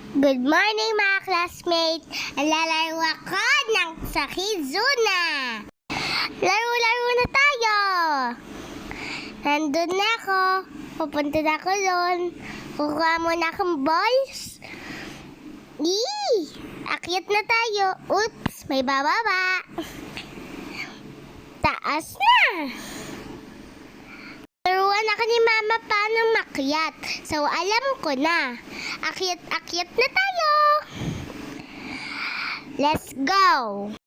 Good morning mga classmates! Lalaro ako ng sa Kizuna! Laro-laro na tayo! Nandun na ako. Pupunta na ako doon. Kukuha muna akong balls. Akyat na tayo. Oops! May bababa. Taas na! Turuan ako ni Mama paano makyat. So, alam ko na. Akyat na tayo. Let's go.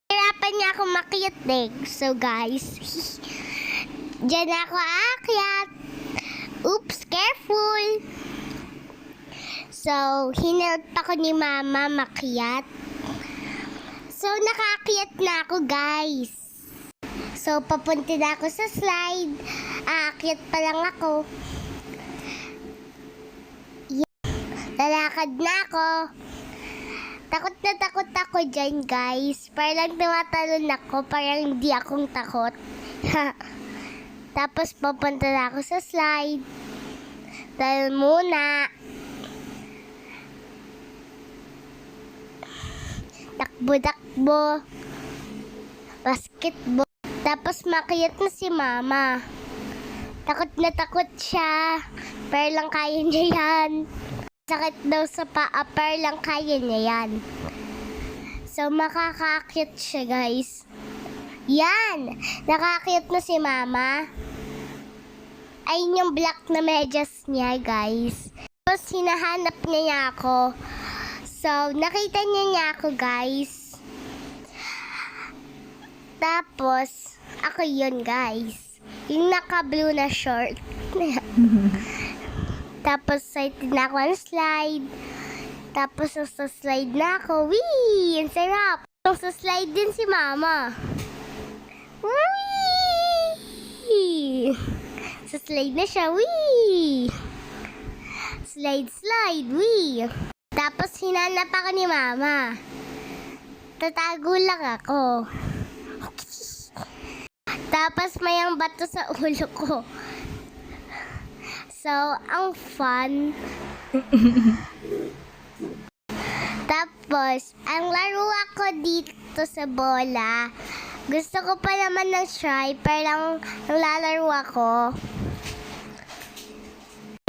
Hirapan niya ako makyat eh. So, guys. Diyan ako aakyat. Oops, careful. So, hinelp ako ni Mama makyat. So, nakaakyat na ako, guys. So, papunta na ako sa slide. Aakyat pa lang ako. Lalakad na ako. Takot na takot ako dyan, guys. Parang tumatalon ako. Parang hindi akong takot. Tapos, papunta na ako sa slide. Dahil muna. Takbo-takbo. Basketball. Tapos makiyat na si Mama. Takot na takot siya. Pero lang kaya niya yan. Sakit daw sa paa, pero lang kaya niya yan. So makakaakyat siya, guys. Yan! Nakaakyat na si Mama. Ayun yung black na medyas niya, guys. Tapos hinahanap niya ako. So nakita niya ako, guys. Tapos, ako yun, guys. Yung naka-blue na short. Tapos, excited na ako ng slide. Tapos, sa slide na ako. Wee! Ang sarap! Sa slide din si Mama. Wee! Sa slide na siya. Wee! Slide. Wee! Tapos, hinanap ako ni Mama. Tatago lang ako. Tapos may ang bato sa ulo ko. So, ang fun. Tapos, ang laro ako dito sa bola. Gusto ko pa naman ng striper lang ang lalaro ako.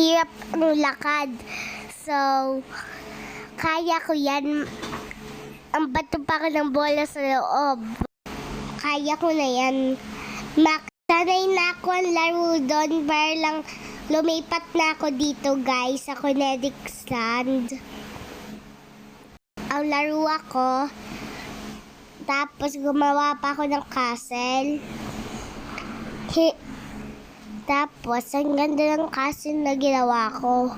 Hirap ang lakad. So, kaya ko yan. Ang bato pa ko ng bola sa loob. Kaya ko na yan. Sanay na ako ang laro doon, para lang lumipat na ako dito, guys, sa Kinetic Stand. Ang laro ako, tapos gumawa pa ako ng castle. Tapos, ang ganda ng castle na ginawa ko.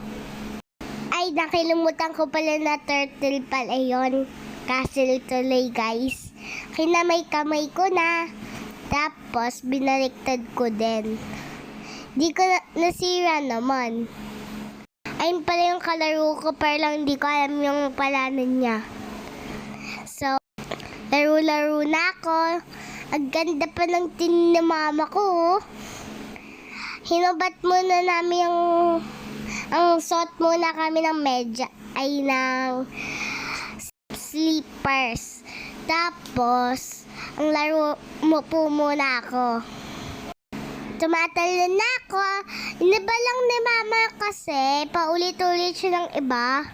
Ay, nakilimutan ko pala na turtle pala yun. Castle tuloy, guys. Kinamay-kamay ko na. Tapos, binaliktad ko din. Di ko nasira naman. Ayun pala yung kalaro ko, pero lang hindi ko alam yung palanan niya. So, laro-laro na ako. Ang ganda pa ng tin ni Mama ko. Hinubat muna namin ang suot muna kami ng medya, ay ng slippers. Tapos, ang laro mo po muna ako. Tumatalon na ako. Iniba lang ni Mama kasi paulit-ulit siya ng iba.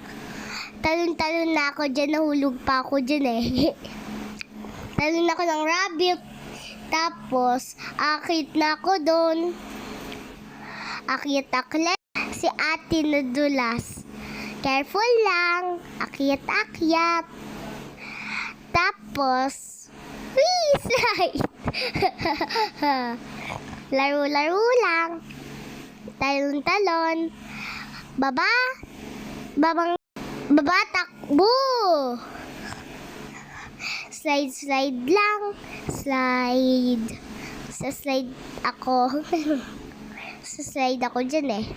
Talon-talon na ako dyan. Nahulog pa ako dyan eh. Talon ako ng rabbit. Tapos, akit na ako doon. Akyat-akyat. Si ate nadulas. Careful lang. Akyat-akyat. Tapos, wee! Slide! Laro-laro lang. Talon-talon. Baba, takbo! Slide lang. Slide. Sa slide ako. Sa slide ako dyan eh.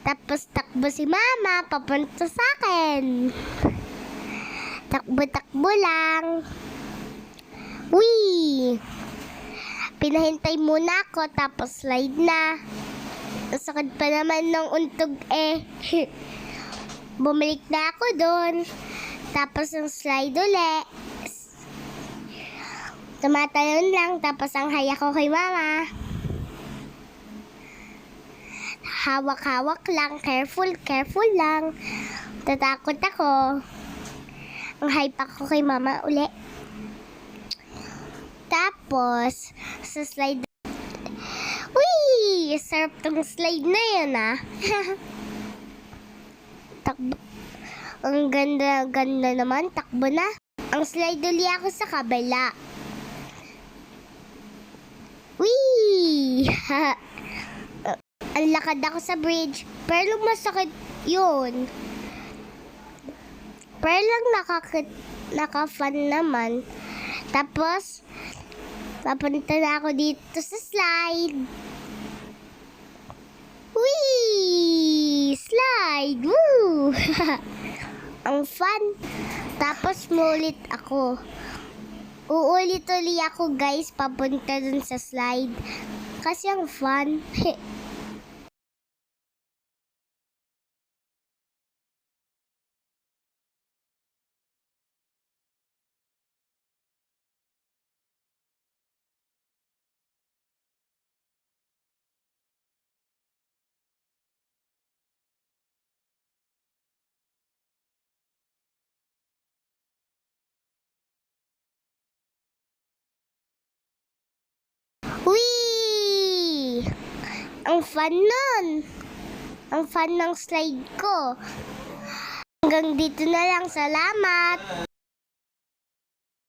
Tapos takbo si Mama, papunta sa akin. Takbo-takbo lang. Wee! Pinahintay muna ako, tapos slide na. Sakad pa naman ng untog eh. Bumalik na ako doon. Tapos ang slide uli. Tumatalon lang, tapos ang haya ko kay mama. Hawak-hawak lang, careful lang. Tatakot ako. Ang hype ako kay mama uli. Tapos, sa slide. Uy! Sarap tong slide na yun Takbo. Ang ganda naman, takbo na. Ang slide uli ako sa kabila. Wee! Ang lakad ako sa bridge, pero masakit yun. Pero lang naka-fun naman. Tapos, papunta na ako dito sa slide. Wee! Slide! Woo! Ang fun. Tapos, mulit ako. Uulit-uli ako guys, papunta dun sa slide. Kasi ang fun. Wee! Ang fun nun. Ang fun ng slide ko. Hanggang dito na lang. Salamat.